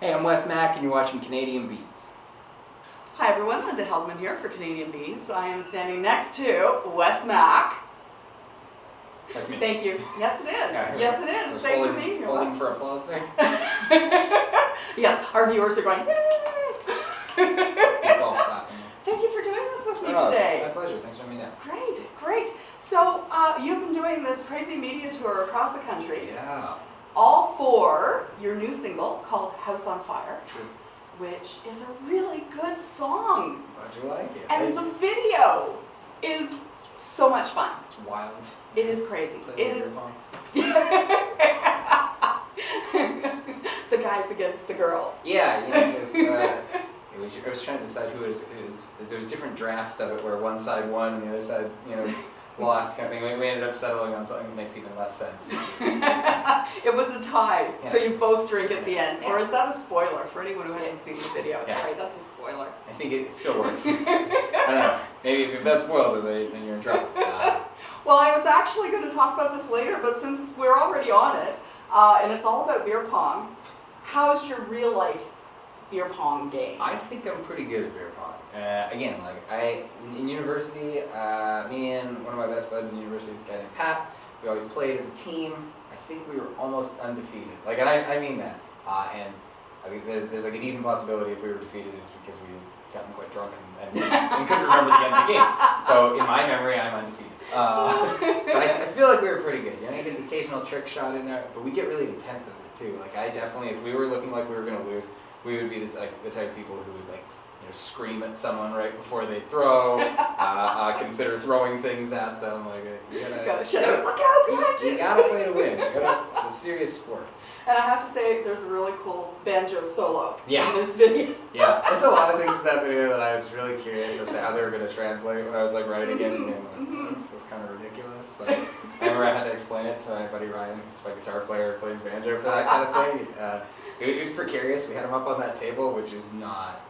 Hey, I'm Wes Mack, and you're watching Canadian Beats. Hi everyone, Linda Heldman here for Canadian Beats. I am standing next to Wes Mack. That's me. Thank you. Yes, it is. Yeah, Yes, it is. Thanks for being here, Holding Wes. for applause there. Yes, our viewers are going, yay! Golf clapping. Thank you for doing this with me Oh, today. it's my pleasure. Thanks for having me down. Great, great. So you've been doing this crazy media tour across the country, Yeah. all for your new single called House on Fire, True. which is a really good song. Glad you like it. And the video is so much fun. It's wild. It is crazy. Play It the is. beer pong. The guys against the girls. Yeah, you know, this, I was trying to decide who it is. There's different drafts of it where one side won and the other side, lost kind of thing. We ended up settling on something that makes even less sense. It was a tie, so Yes. you both drink at the end. Or is that a spoiler for anyone who hasn't seen the video? Yeah. Sorry, that's a spoiler. I think it still works. I don't know. Maybe if that spoils it, then you're in trouble. Well, I was actually going to talk about this later, but since we're already on it, and it's all about beer pong, how's your real life beer pong game? I think I'm pretty good at beer pong. Again, in university, me and one of my best buds in university is a guy named Pat. We always played as a team. I think we were almost undefeated. And I mean that. And I think there's like a decent possibility if we were defeated, it's because we had gotten quite drunk and couldn't remember the end of the game. So in my memory, I'm undefeated. But I feel like we were pretty good. You get the occasional trick shot in there, but we get really intense with it too. I definitely, if we were looking like we were going to lose, we would be the type of people who would scream at someone right before they throw, consider throwing things at them. Look out behind you! You gotta play to win. It's a serious sport. And I have to say, there's a really cool banjo solo in this video. Yeah, there's a lot of things in that video that I was really curious as to how they were going to translate when I was writing it. And it was kind of ridiculous. I remember I had to explain it to my buddy Ryan, who's my guitar player, who plays banjo for that kind of thing. It was precarious. We had him up on that table, which is not.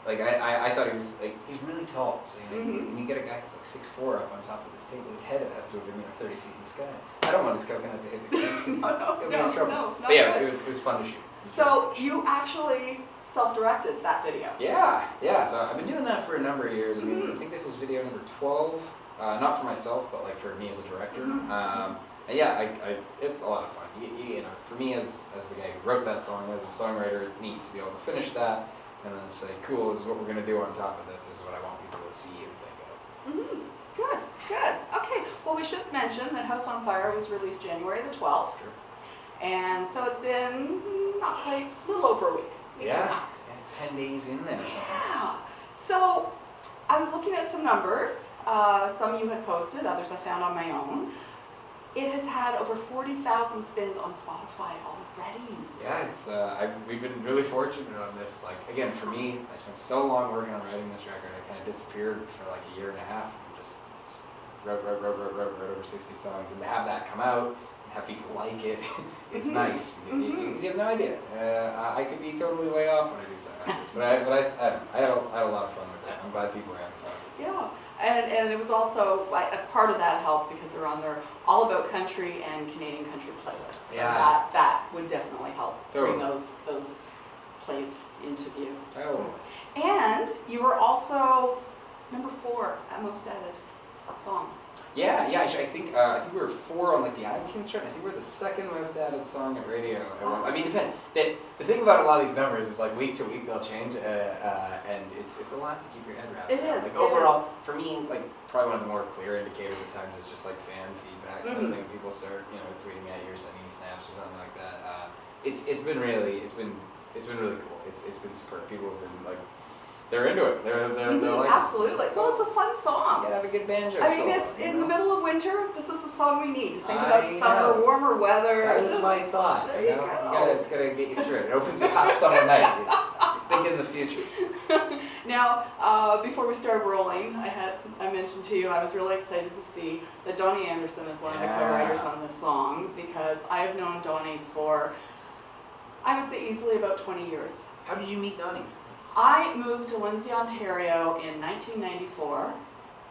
I thought he was he's really tall, so when you get a guy who's 6'4" up on top of this table, his head has to have been 30 feet in the sky. I don't want his coconut to hit the ground. No, but yeah, it was fun to shoot. So you actually self-directed that video? Yeah. So I've been doing that for a number of years. I think this is video number 12. Not for myself, but for me as a director. It's a lot of fun. For me as the guy who wrote that song, as a songwriter, it's neat to be able to finish that. And then say, cool, this is what we're going to do on top of this. This is what I want people to see and think of. Good. Okay, well we should mention that House on Fire was released January the 12th. Sure. And so it's been not quite, a little over a week. Yeah, 10 days in there. Yeah. So I was looking at some numbers. Some you had posted, others I found on my own. It has had over 40,000 spins on Spotify already. Yeah, we've been really fortunate on this. Again, for me, I spent so long working on writing this record, I kind of disappeared for a year and a half and just wrote over 60 songs. And to have that come out and have people like it, it's nice. Because you have no idea. I could be totally way off when I do something like this. But I had a lot of fun with it. I'm glad people are having fun with it. Yeah. And it was also, a part of that helped because they're on their All About Country and Canadian Country playlists. So that would definitely help bring those plays into view. Totally. So, and you were also number 4 at most added song. Yeah. I think we were 4 on the iTunes chart. I think we're the second most added song at radio. I mean, it depends. The thing about a lot of these numbers is week to week they'll change, and it's a lot to keep your head wrapped around. It is. Overall, for me, probably one of the more clear indicators at times is just fan feedback. Kind of thing. People start tweeting at you or sending you snaps or something like that. It's been really cool. It's been superb. People have been they're into it. They're like absolutely. Well, it's a fun song. You gotta have a good banjo. I mean, it's in the middle of winter. This is the song we need to think about summer, warmer weather. That was my thought. There you go. It's gonna get you through it. It opens a hot summer night. Think in the future. Now, before we started rolling, I mentioned to you I was really excited to see that Donny Anderson is one of the co-writers on this song because I have known Donny for, I would say, easily about 20 years. How did you meet Donny? I moved to Lindsay, Ontario in 1994,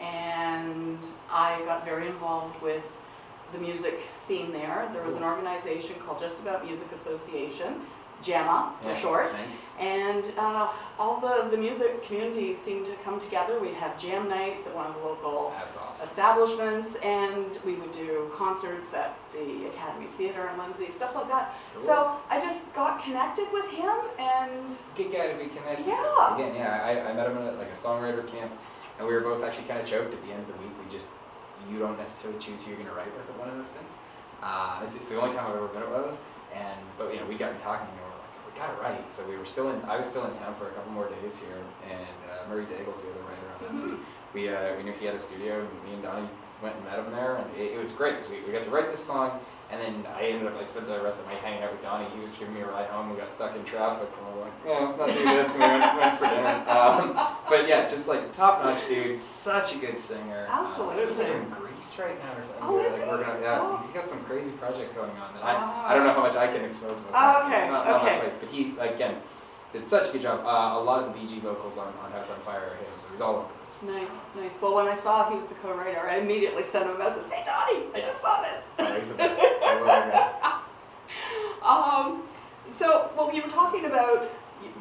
and I got very involved with the music scene there. There was an organization called Just About Music Association, JAMA for short. Nice. And all the music community seemed to come together. We'd have jam nights at one of the local That's awesome. establishments, and we would do concerts at the Academy Theatre in Lindsay, stuff like that. Cool. So I just got connected with him, and Good guy to be connected with. Yeah. Again, I met him at like a songwriter camp, and we were both actually kind of choked at the end of the week. You don't necessarily choose who you're going to write with at one of those things. It's the only time I've ever been at one of those. But we got talking, and we were like, we got to write. So I was still in town for a couple more days here, and Daigle's the other writer on this. We knew he had a studio, and me and Donny went and met him there, and it was great because we got to write this song. And then I spent the rest of the night hanging out with Donny. He was giving me a ride home. We got stuck in traffic, and we were like, yeah, let's not do this. And we went for dinner. But yeah, just like top-notch dude, such a good singer. Absolutely. He's like in Greece right now or something. Oh, is he? He's got some crazy project going on that I don't know how much I can expose about. Oh, okay. It's not my place. But he, again, did such a good job. A lot of the BG vocals on House on Fire are him, so he's all over this. Nice. Well, when I saw he was the co-writer, I immediately sent him a message. Hey, Donny, I just saw this. Oh, he's the best. I love that. Well, you were talking about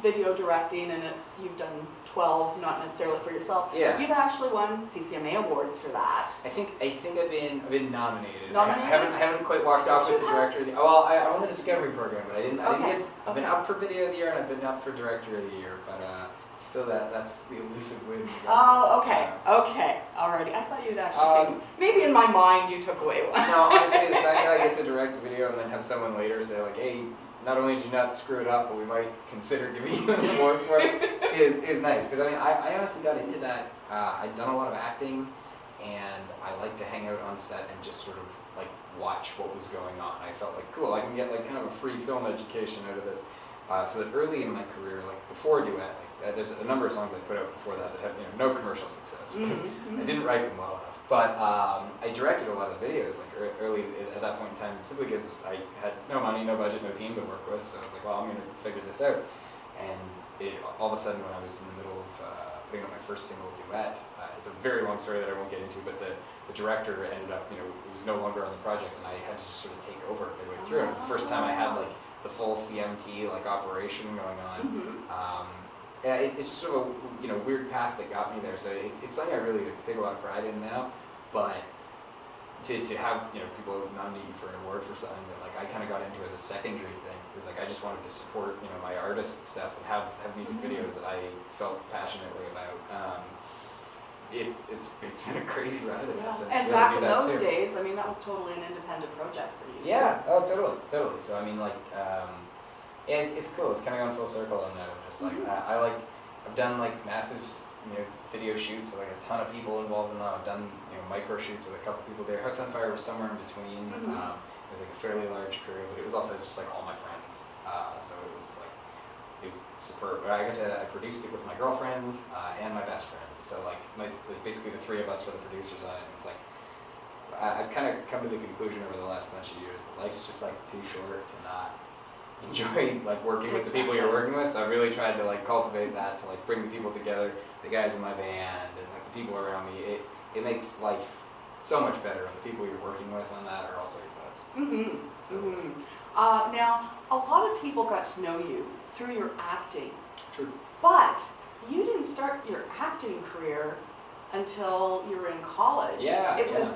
video directing, and you've done 12, not necessarily for yourself. Yeah. You've actually won CCMA awards for that. I think I've been nominated. Nominated? I haven't quite walked off with the director. I won the Discovery program, but I didn't get. I've been up for Video of the Year and I've been up for Director of the Year, but still that's the elusive win. Oh, okay. Alrighty. I thought you'd actually taken. Maybe in my mind you took away one. No, honestly, the fact that I get to direct the video and then have someone later say like, hey, not only did you not screw it up, but we might consider giving you an award for it, is nice. Because I mean, I honestly got into that. I'd done a lot of acting, and I like to hang out on set and just sort of like watch what was going on. I felt like, cool, I can get like kind of a free film education out of this. So that early in my career, like before Duet, there's a number of songs I put out before that have no commercial success because I didn't write them well enough. But I directed a lot of the videos like early at that point in time simply because I had no money, no budget, no team to work with. So I was like, well, I'm going to figure this out. And all of a sudden when I was in the middle of putting out my first single, Duet, it's a very long story that I won't get into, but the director ended up, he was no longer on the project, and I had to just sort of take over midway through. It was the first time I had like the full CMT like operation going on. Yeah, it's just sort of a weird path that got me there. So it's something I really take a lot of pride in now. But to have people nominate you for an award for something that like I kind of got into as a secondary thing, it was like I just wanted to support my artist stuff and have music videos that I felt passionately about. It's been a crazy ride in that sense. And back in those days, I mean, that was totally an independent project for you. Yeah. Oh, totally. So I mean, like. Yeah, it's cool. It's kind of gone full circle on that. Just like I've done like massive video shoots with like a ton of people involved in that. I've done micro shoots with a couple people there. House on Fire was somewhere in between. It was like a fairly large crew, but it was just like all my friends. So it was superb. I produced it with my girlfriend and my best friend. So like basically the three of us were the producers on it. It's like I've kind of come to the conclusion over the last bunch of years that life's just like too short to not enjoy like working with the people you're working with. So I really tried to like cultivate that, to like bring the people together, the guys in my band and like the people around me. It makes life so much better when the people you're working with on that are also your buds. Now, a lot of people got to know you through your acting. True. But you didn't start your acting career until you were in college.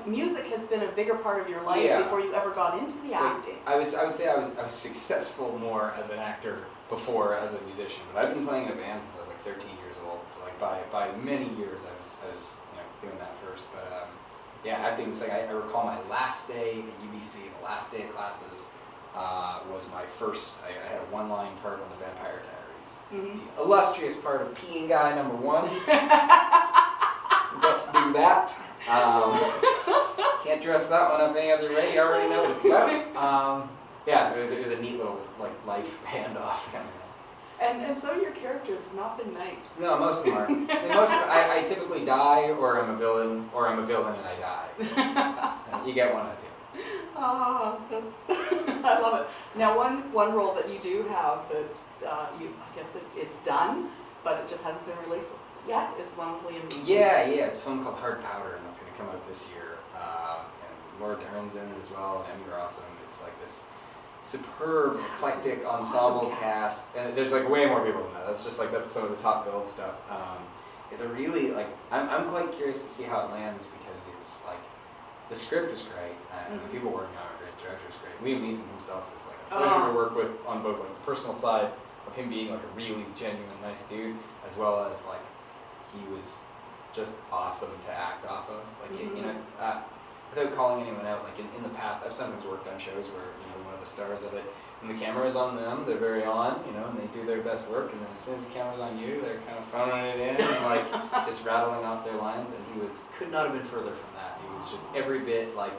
Music has been a bigger part of your life before you ever got into the acting. I would say I was successful more as an actor before as a musician, but I've been playing in a band since I was like 13 years old. So like by many years I was doing that first. But acting was like I recall my last day at UBC, the last day of classes was my first. I had a one-line part on the Vampire Diaries, the illustrious part of peeing guy number 1. Got to do that. Can't dress that one up any other way. You already know what it's about. So it was a neat little like life handoff kind of thing. And some of your characters have not been nice. No, most of them aren't. I typically die, or I'm a villain, or I'm a villain and I die. You get one of the two. Oh, I love it. Now, one role that you do have that I guess it's done, but it just hasn't been released yet, is the one with Liam Neeson. Yeah, it's a film called Hard Powder, and that's going to come out this year. And Laura Dern's in it as well, and Emmy Rossum. It's like this superb, eclectic ensemble cast, and there's like way more people than that. That's just like, that's some of the top billed stuff. It's a really, like, I'm quite curious to see how it lands, because it's like, the script was great, and the people working on it were great, the director was great. Liam Neeson himself was like a pleasure to work with on both like the personal side of him being like a really genuine, nice dude, as well as like, he was just awesome to act off of. Like, you know, without calling anyone out, like in the past, I've sometimes worked on shows where, you know, one of the stars of it, when the camera is on them, they're very on, you know, and they do their best work, and then as soon as the camera's on you, they're kind of phoning it in and like just rattling off their lines, and he could not have been further from that. He was just every bit like,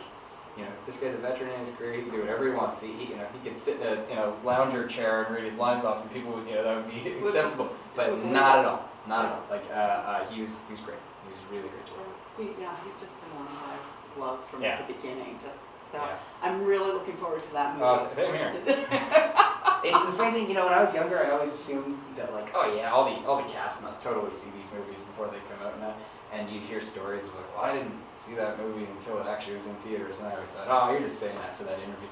you know, this guy's a veteran in his career, he can do whatever he wants. He you know, he could sit in a, you know, lounger chair and read his lines off, and people would, you know, that would be acceptable, but not at all, not at all. Like, he was great. He was really great to work with. Yeah, he's just been one that I've loved from Yeah. the beginning. Just so Yeah. I'm really looking forward to that movie. Same here. The funny thing, you know, when I was younger, I always assumed that like, oh yeah, all the cast must totally see these movies before they come out, and you'd hear stories of like, well, I didn't see that movie until it actually was in theaters, and I always thought, oh, you're just saying that for that interview.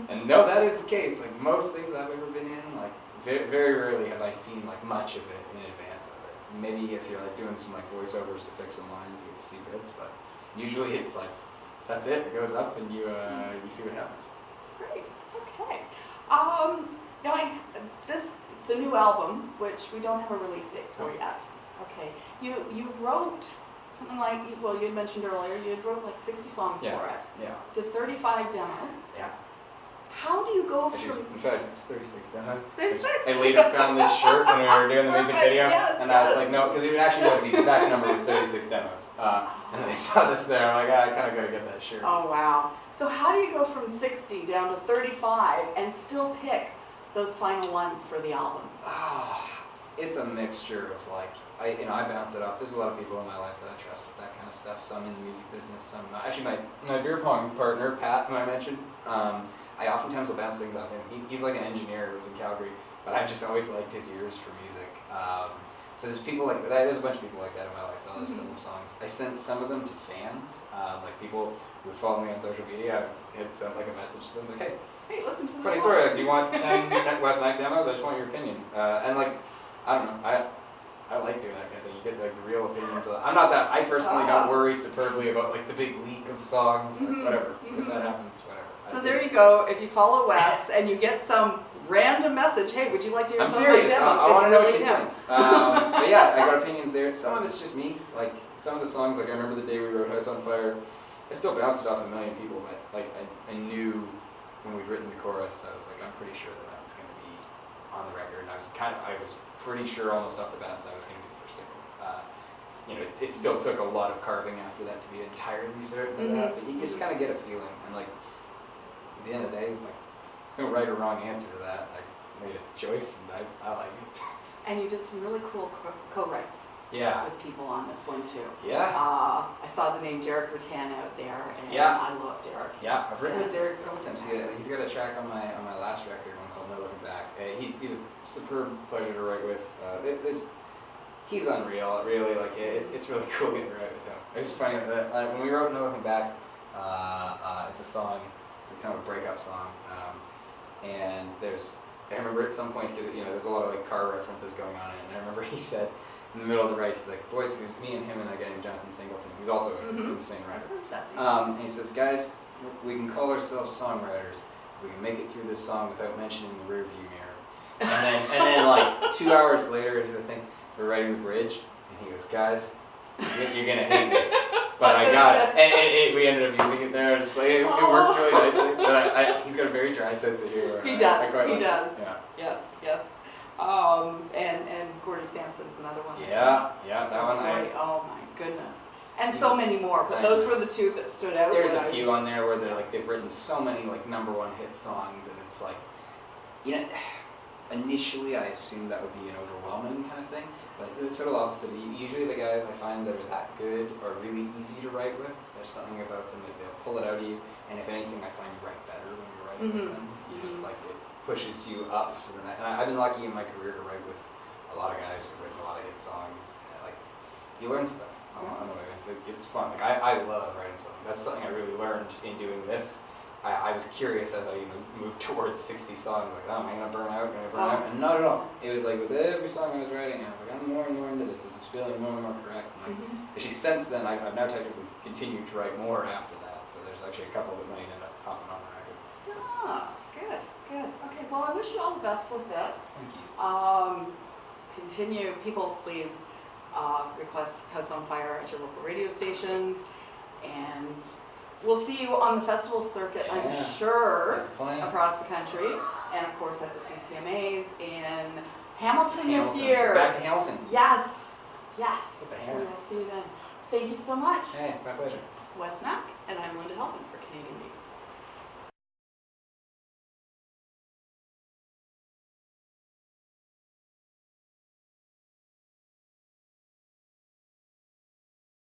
And no, that is the case. Like, most things I've ever been in, like, very rarely have I seen like much of it in advance of it. Maybe if you're like doing some like voiceovers to fix some lines, you get to see bits, but usually it's like, that's it. It goes up, and you see what happens. Great. Okay. Now the new album, which we don't have a release date for yet. Okay. You wrote something like, well, you had mentioned earlier, you had wrote like 60 songs for it. Yeah. Did 35 demos. Yeah. How do you go Actually, from... in fact, it's 36 demos. 36? I later found this shirt when we were doing the music Perfect. video, Yes, and I was like, no, because it actually was the exact number was 36 demos. And then I saw this there, I'm like, I kind of got to get that shirt. Oh, wow. So how do you go from 60 down to 35 and still pick those final ones for the album? It's a mixture of like, I bounce it off. There's a lot of people in my life that I trust with that kind of stuff. Some in the music business, some not. Actually, my beer pong partner, Pat, who I mentioned, I oftentimes will bounce things off him. He's like an engineer who lives in Calgary, but I've just always liked his ears for music. So there's people like that. There's a bunch of people like that in my life that listen to songs. I sent some of them to fans, like people who would follow me on social media. I had sent like a message to them like, Hey, listen to this funny song. story. Do you want 10 Wes Mack demos? I just want your opinion. And like, I don't know. I like doing that kind of thing. You get like the real opinions. I'm not that. I personally don't worry superbly about like the big leak of songs. Like, whatever. If that happens, whatever. So there you go. If you follow Wes and you get some random message, hey, would you like to hear I'm some serious. of my demos? I want to know what It's you really think. But yeah, I got opinions there. Some of it's just me. Like some of the songs, like I remember the day we wrote House on Fire. I still bounced it off a million people, but like I knew when we'd written the chorus, I was like, I'm pretty sure that that's going to be on the record. And I was pretty sure almost off the bat that was going to be the first single. You know, it still took a lot of carving after that to be entirely certain of that, but you just kind of get a feeling. And like, at the end of the day, like, there's no right or wrong answer to that. I made a choice, and I like it. And you did some really cool co-writes Yeah. with people on this one too. Yeah. I saw the name Derek Rattan out there, and Yeah. I love Derek. Yeah, I've written with Derek a couple times. He's got a track on my last record, one called No Looking Back. He's a superb pleasure to write with. He's unreal, really. Like it's really cool getting to write with him. It's funny that when we wrote No Looking Back, it's a song. It's a kind of a breakup song, and I remember at some point, because there's a lot of like car references going on in it, and I remember he said in the middle of the write, he's like, boys, it was me and him and a guy named Jonathan Singleton, who's also an insane writer. And he says, guys, we can call ourselves songwriters. We can make it through this song without mentioning the rearview mirror. And then like 2 hours later into the thing, we're writing the bridge, and he goes, guys, you're gonna hate me, but I got it. And we ended up using it there. Just like it worked really nicely. But he's got a very dry sense of humor. He does. He does. Yeah. Yes. And Gordy Sampson's another one. Yeah, that one. Oh my goodness. And so many more, but those were the two that stood out. There's a few on there where they've written so many like #1 hit songs, and it's like, initially I assumed that would be an overwhelming kind of thing, but the total opposite. Usually the guys I find that are that good are really easy to write with. There's something about them that they'll pull it out of you, and if anything, I find you write better when you're writing with them. You just like it pushes you up to the next. And I've been lucky in my career to write with a lot of guys who've written a lot of hit songs. And like you learn stuff. I don't know, it's fun. Like I love writing songs. That's something I really learned in doing this. I was curious as I moved towards 60 songs, like, oh, am I gonna burn out? And not at all. It was like with every song I was writing, I was like, I'm more and more into this. This is feeling more and more correct. And like, actually, since then, I've now technically continued to write more after that. So there's actually a couple that might end up popping on the record. Ah, good, good. Okay, well, I wish you all the best with this. Thank you. Continue, people, please request House on Fire at your local radio stations, and we'll see you on the festival circuit, I'm Yeah, sure, that's the plan. across the country, and of course at the CCMAs in Hamilton this Hamilton. year. Back to Hamilton. Yes, yes. What the So heck? we'll see you then. Thank you so much. Hey, it's my pleasure. Wes Mack, and I'm Linda Helpin for Canadian Beats.